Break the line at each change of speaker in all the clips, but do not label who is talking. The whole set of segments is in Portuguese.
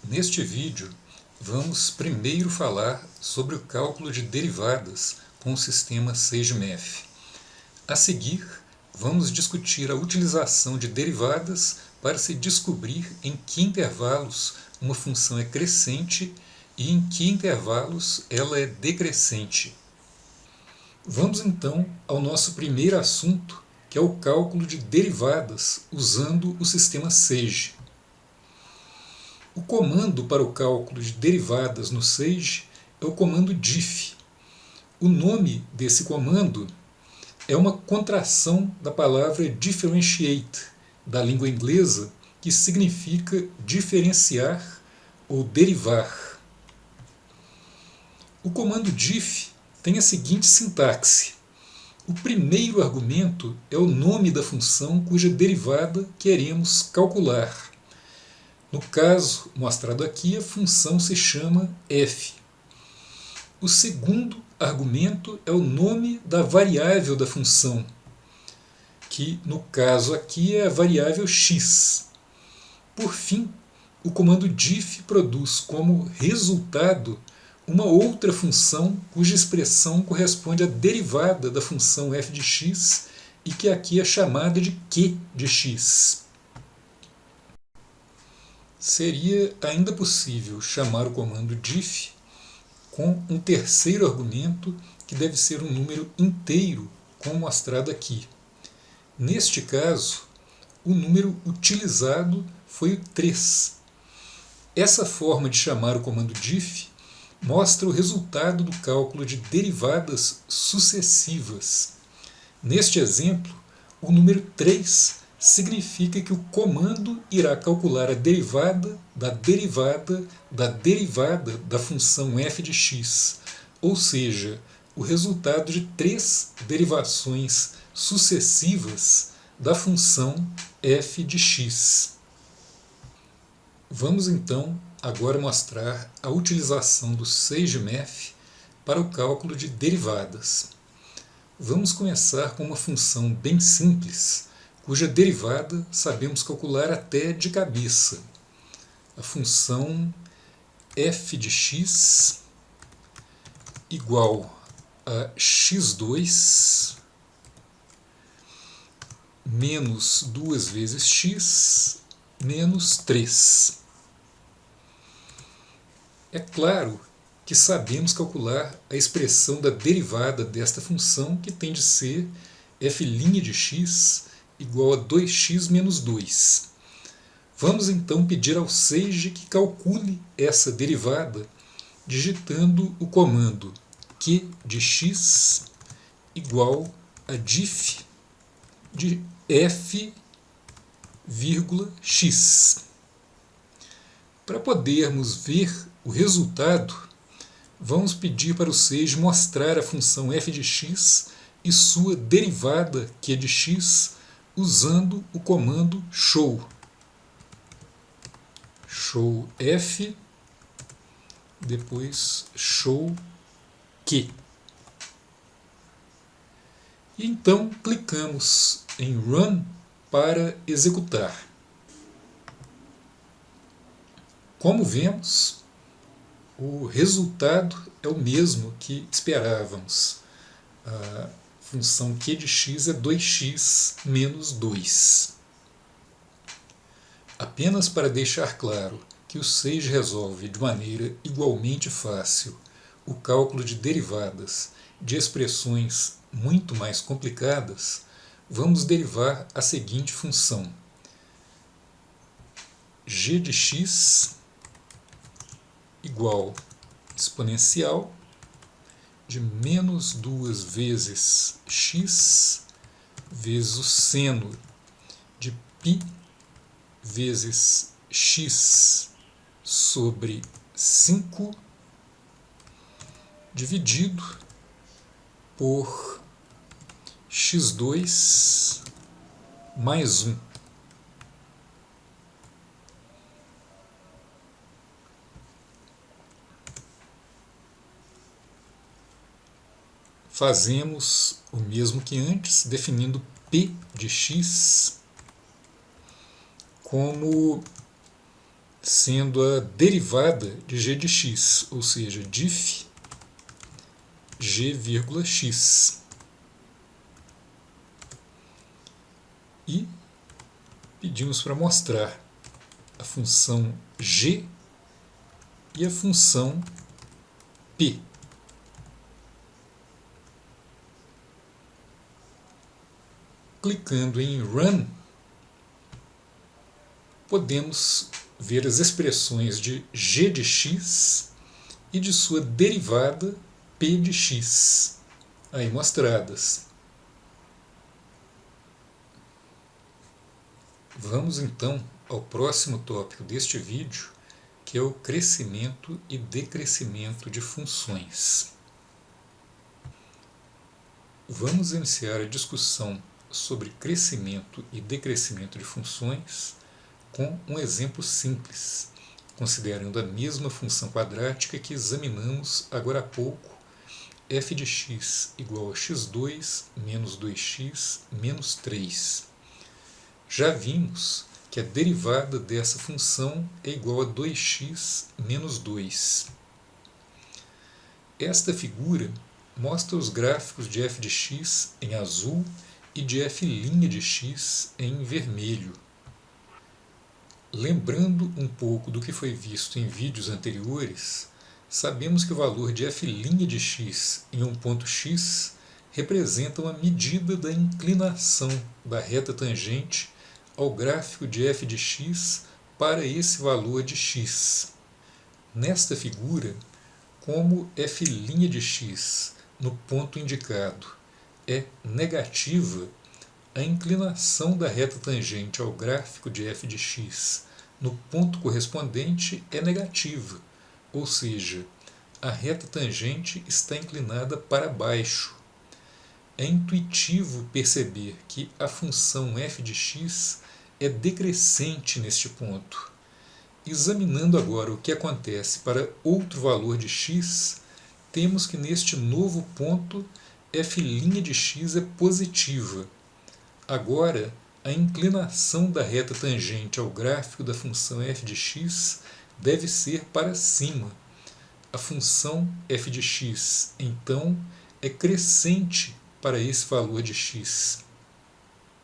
Neste vídeo, vamos primeiro falar sobre o cálculo de derivadas com o sistema SageMath. A seguir, vamos discutir a utilização de derivadas para se descobrir em que intervalos uma função é crescente e em que intervalos ela é decrescente. Vamos então ao nosso primeiro assunto, que é o cálculo de derivadas usando o sistema Sage. O comando para o cálculo de derivadas no Sage é o comando diff. O nome desse comando é uma contração da palavra differentiate, da língua inglesa, que significa diferenciar ou derivar. O comando diff tem a seguinte sintaxe. O primeiro argumento é o nome da função cuja derivada queremos calcular. No caso mostrado aqui, a função se chama f. O segundo argumento é o nome da variável da função, que no caso aqui é a variável x. Por fim, o comando diff produz como resultado uma outra função cuja expressão corresponde à derivada da função f de x e que aqui é chamada de q de x. Seria ainda possível chamar o comando diff com um terceiro argumento que deve ser um número inteiro, como mostrado aqui. Neste caso, o número utilizado foi o 3. Essa forma de chamar o comando diff mostra o resultado do cálculo de derivadas sucessivas. Neste exemplo, o número 3 significa que o comando irá calcular a derivada da derivada da derivada da função f de x, ou seja, o resultado de 3 derivações sucessivas da função f de x. Vamos então agora mostrar a utilização do SageMath para o cálculo de derivadas. Vamos começar com uma função bem simples, cuja derivada sabemos calcular até de cabeça. A função f de x igual a x2 menos 2 vezes x menos 3. É claro que sabemos calcular a expressão da derivada desta função, que tem de ser f' de x igual a 2x menos 2. Vamos então pedir ao Sage que calcule essa derivada digitando o comando q de x igual a diff de f, x. Para podermos ver o resultado, vamos pedir para o Sage mostrar a função f de x e sua derivada q de x usando o comando show. Show f, depois show q. E então clicamos em Run para executar. Como vemos, o resultado é o mesmo que esperávamos. A função q de x é 2x menos 2. Apenas para deixar claro que o Sage resolve de maneira igualmente fácil o cálculo de derivadas de expressões muito mais complicadas, vamos derivar a seguinte função: g de x igual exponencial de menos 2 vezes x vezes o seno de π vezes x sobre 5 dividido por x2 mais 1. Fazemos o mesmo que antes, definindo p de x como sendo a derivada de g de x, ou seja, dif g,x. E pedimos para mostrar a função g e a função p. Clicando em Run, podemos ver as expressões de g de x e de sua derivada p de x aí mostradas. Vamos então ao próximo tópico deste vídeo, que é o crescimento e decrescimento de funções. Vamos iniciar a discussão sobre crescimento e decrescimento de funções com um exemplo simples, considerando a mesma função quadrática que examinamos agora há pouco, f de x igual a x2 menos 2x menos 3. Já vimos que a derivada dessa função é igual a 2x menos 2. Esta figura mostra os gráficos de f de x em azul e de f' de x em vermelho. Lembrando um pouco do que foi visto em vídeos anteriores, sabemos que o valor de f' de x em um ponto x representa uma medida da inclinação da reta tangente ao gráfico de f de x para esse valor de x. Nesta figura, como f' de x no ponto indicado é negativa, a inclinação da reta tangente ao gráfico de f de x no ponto correspondente é negativa, ou seja, a reta tangente está inclinada para baixo. É intuitivo perceber que a função f de x é decrescente neste ponto. Examinando agora o que acontece para outro valor de x, temos que neste novo ponto f' de x é positiva. Agora, a inclinação da reta tangente ao gráfico da função f de x deve ser para cima. A função f de x, então, é crescente para esse valor de x.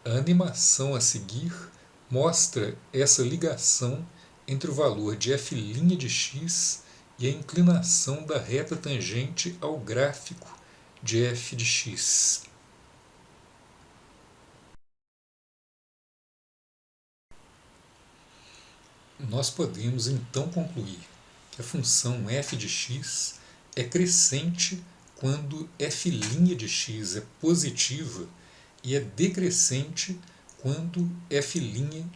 A animação a seguir mostra essa ligação entre o valor de f' de x e a inclinação da reta tangente ao gráfico de f de x. Nós podemos então concluir que a função f de x é crescente quando f' de x é positiva e é decrescente quando f'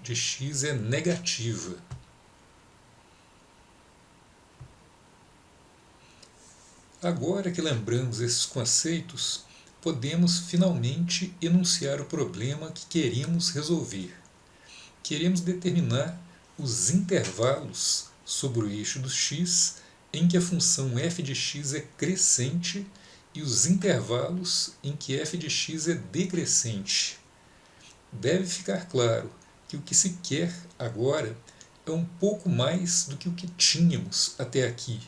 de x é negativa. Agora que lembramos esses conceitos, podemos finalmente enunciar o problema que queremos resolver. Queremos determinar os intervalos sobre o eixo do x em que a função f de x é crescente e os intervalos em que f de x é decrescente. Deve ficar claro que o que se quer agora é um pouco mais do que o que tínhamos até aqui,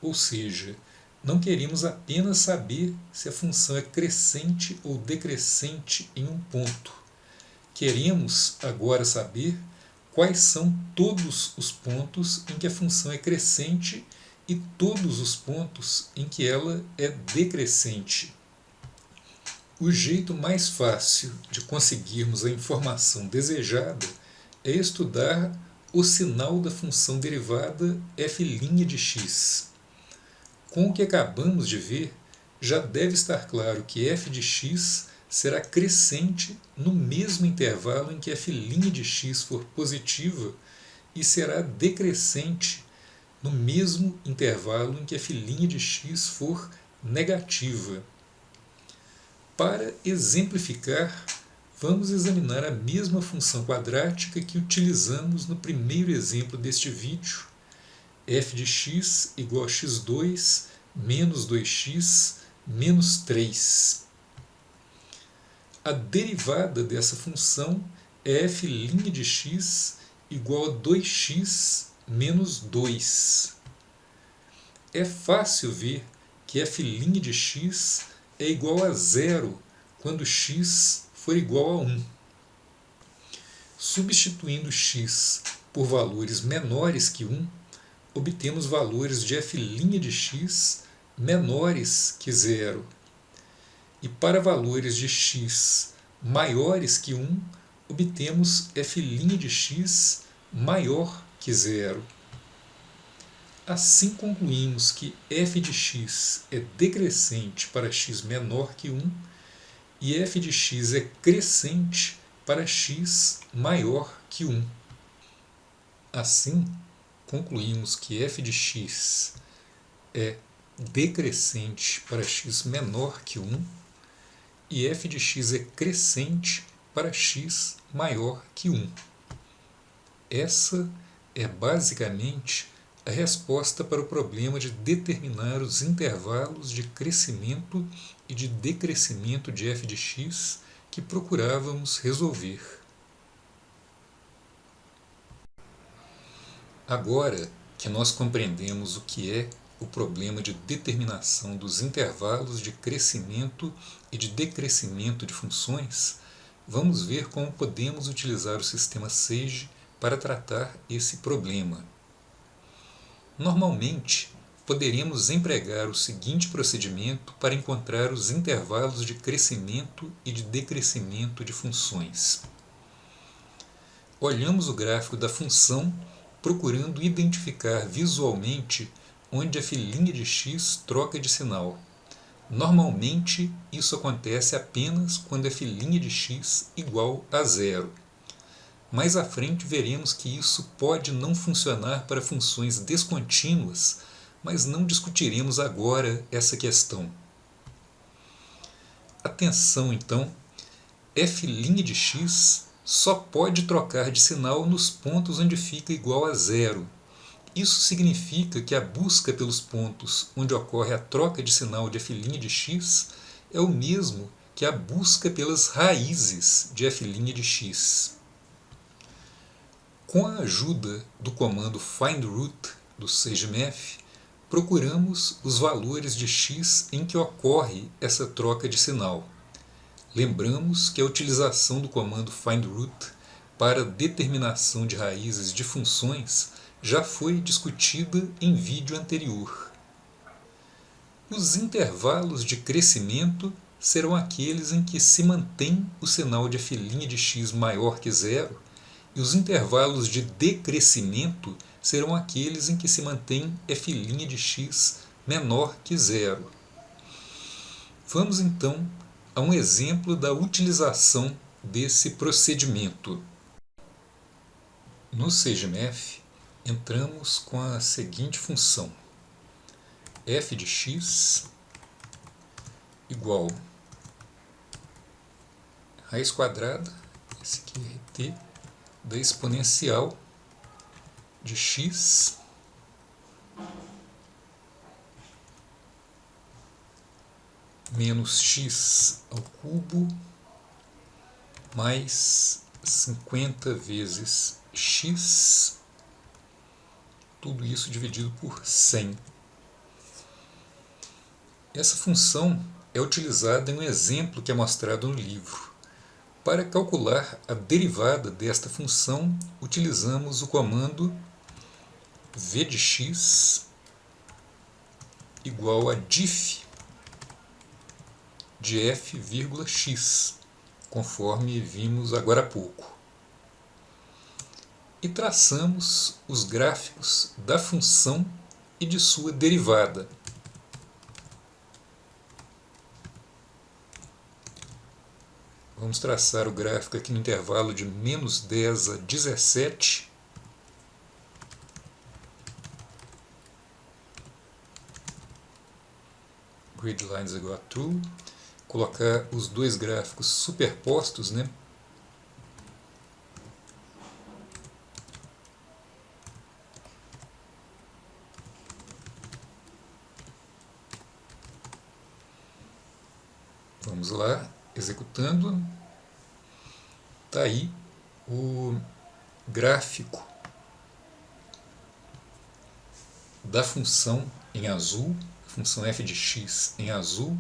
ou seja, não queremos apenas saber se a função é crescente ou decrescente em um ponto. Queremos agora saber quais são todos os pontos em que a função é crescente e todos os pontos em que ela é decrescente. O jeito mais fácil de conseguirmos a informação desejada é estudar o sinal da função derivada f' de x. Com o que acabamos de ver, já deve estar claro que f de x será crescente no mesmo intervalo em que f' de x for positiva e será decrescente no mesmo intervalo em que f' de x for negativa. Para exemplificar, vamos examinar a mesma função quadrática que utilizamos no primeiro exemplo deste vídeo, f de x igual a x2 menos 2x menos 3. A derivada dessa função é f' de x igual a 2x menos 2. É fácil ver que f' de x é igual a zero quando x for igual a 1. Substituindo x por valores menores que 1, obtemos valores de f' de x menores que zero. E para valores de x maiores que 1, obtemos f' de x maior que zero. Assim concluímos que f de x é decrescente para x menor que 1 e f de x é crescente para x maior que 1. Assim, concluímos que f de x é decrescente para x menor que 1 e f de x é crescente para x maior que 1. Essa é basicamente a resposta para o problema de determinar os intervalos de crescimento e de decrescimento de f de x que procurávamos resolver. Agora que nós compreendemos o que é o problema de determinação dos intervalos de crescimento e de decrescimento de funções, vamos ver como podemos utilizar o sistema SAGE para tratar esse problema. Normalmente, poderíamos empregar o seguinte procedimento para encontrar os intervalos de crescimento e de decrescimento de funções. Olhamos o gráfico da função procurando identificar visualmente onde f' de x troca de sinal. Normalmente, isso acontece apenas quando f' de x igual a zero. Mais à frente veremos que isso pode não funcionar para funções descontínuas, mas não discutiremos agora essa questão. Atenção então, f' de x só pode trocar de sinal nos pontos onde fica igual a zero. Isso significa que a busca pelos pontos onde ocorre a troca de sinal de f' de x é o mesmo que a busca pelas raízes de f' de x. Com a ajuda do comando findRoot do SageMath, procuramos os valores de x em que ocorre essa troca de sinal. Lembramos que a utilização do comando findRoot para determinação de raízes de funções já foi discutida em vídeo anterior. Os intervalos de crescimento serão aqueles em que se mantém o sinal de f' de x maior que zero, e os intervalos de decrescimento serão aqueles em que se mantém f' de x menor que zero. Vamos então a um exemplo da utilização desse procedimento. No SageMath, entramos com a seguinte função: f de x igual raiz quadrada, esse aqui é RT, da exponencial de x menos x ao cubo mais 50 vezes x, tudo isso dividido por 100. Essa função é utilizada em um exemplo que é mostrado no livro. Para calcular a derivada desta função, utilizamos o comando v de x igual a diff de f, x, conforme vimos agora há pouco. E traçamos os gráficos da função e de sua derivada. Vamos traçar o gráfico aqui no intervalo de menos 10 a 17. Grid lines igual a true. Colocar os dois gráficos superpostos, né? Vamos lá, executando. Está aí o gráfico da função em azul, a função f de x em azul,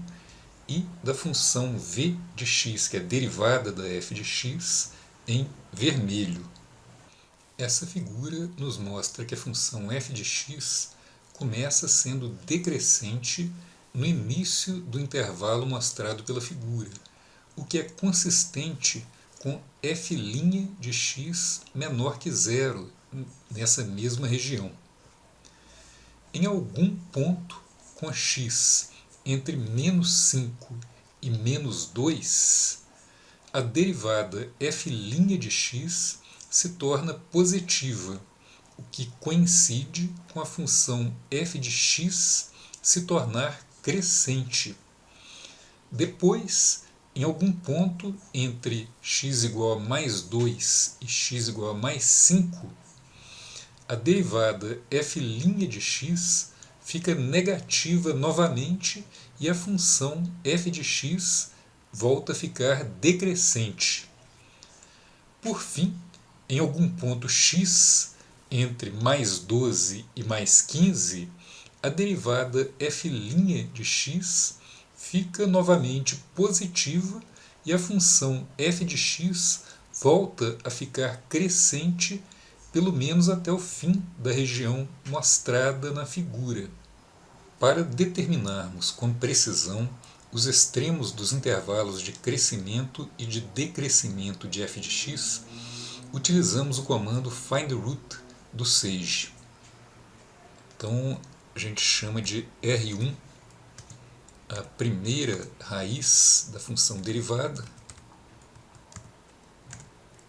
e da função v de x, que é a derivada da f de x, em vermelho. Essa figura nos mostra que a função f de x começa sendo decrescente no início do intervalo mostrado pela figura, o que é consistente com f' de x menor que zero nessa mesma região. Em algum ponto com x entre menos 5 e menos 2, a derivada f' de x se torna positiva, o que coincide com a função f de x se tornar crescente. Depois, em algum ponto entre x igual a mais 2 e x igual a mais 5, a derivada f' de x fica negativa novamente e a função f de x volta a ficar decrescente. Por fim, em algum ponto x entre mais 12 e mais 15, a derivada f' de x fica novamente positiva e a função f de x volta a ficar crescente pelo menos até o fim da região mostrada na figura. Para determinarmos com precisão os extremos dos intervalos de crescimento e de decrescimento de f de x, utilizamos o comando findRoot do Sage. Então a gente chama de R1 a primeira raiz da função derivada,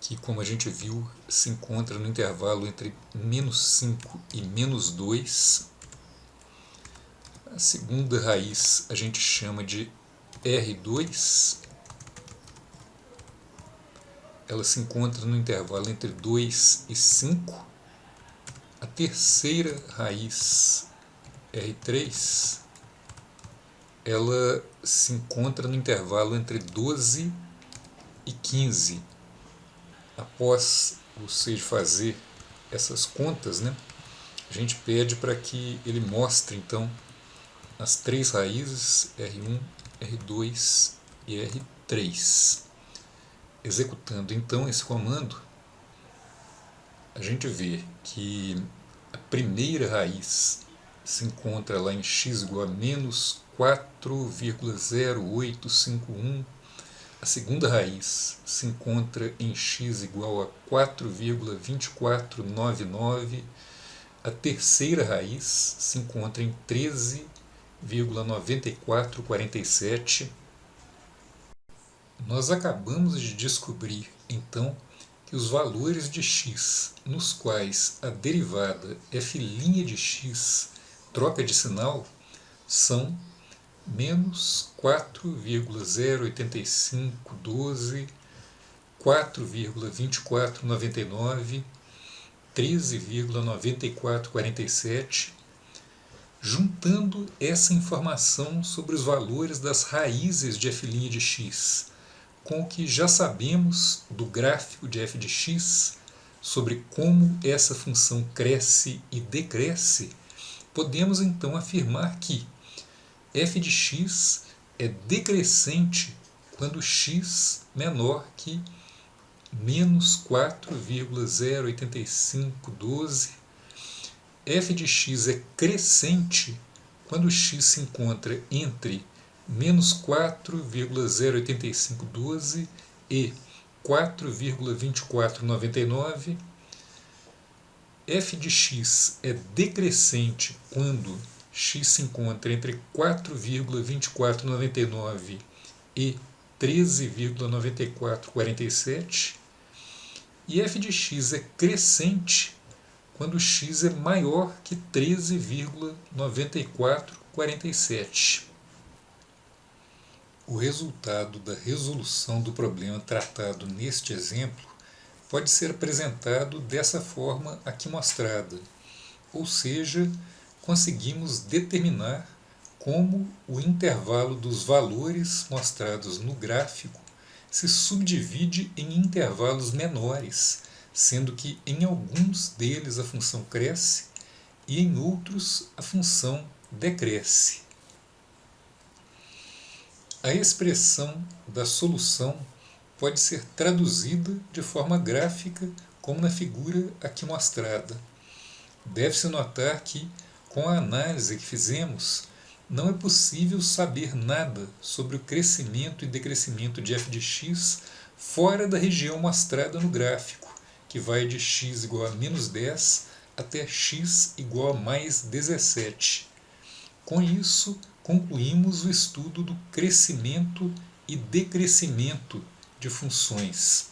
que, como a gente viu, se encontra no intervalo entre menos 5 e menos 2. A segunda raiz a gente chama de R2. Ela se encontra no intervalo entre 2 e 5. A terceira raiz, R3, ela se encontra no intervalo entre 12 e 15. Após o Sage fazer essas contas, a gente pede para que ele mostre então as três raízes, R1, R2 e R3. Executando então esse comando, a gente vê que a primeira raiz se encontra lá em x igual a menos 4,0851. A segunda raiz se encontra em x igual a 4,2499. A terceira raiz se encontra em 13,9447. Nós acabamos de descobrir, então, que os valores de x nos quais a derivada f' de x troca de sinal são menos 4,08512, 4,2499, 13,9447. Juntando essa informação sobre os valores das raízes de f' de x com o que já sabemos do gráfico de f de x, sobre como essa função cresce e decresce, podemos então afirmar que f de x é decrescente quando x menor que menos 4,08512. F de x é crescente quando x se encontra entre menos 4,08512 e 4,2499. F de x é decrescente quando x se encontra entre 4,2499 e 13,9447. E f de x é crescente quando x é maior que 13,9447. O resultado da resolução do problema tratado neste exemplo pode ser apresentado dessa forma aqui mostrada, ou seja, conseguimos determinar como o intervalo dos valores mostrados no gráfico se subdivide em intervalos menores, sendo que em alguns deles a função cresce e em outros a função decresce. A expressão da solução pode ser traduzida de forma gráfica, como na figura aqui mostrada. Deve-se notar que, com a análise que fizemos, não é possível saber nada sobre o crescimento e decrescimento de f de x fora da região mostrada no gráfico, que vai de x igual a menos 10 até x igual a mais 17. Com isso, concluímos o estudo do crescimento e decrescimento de funções.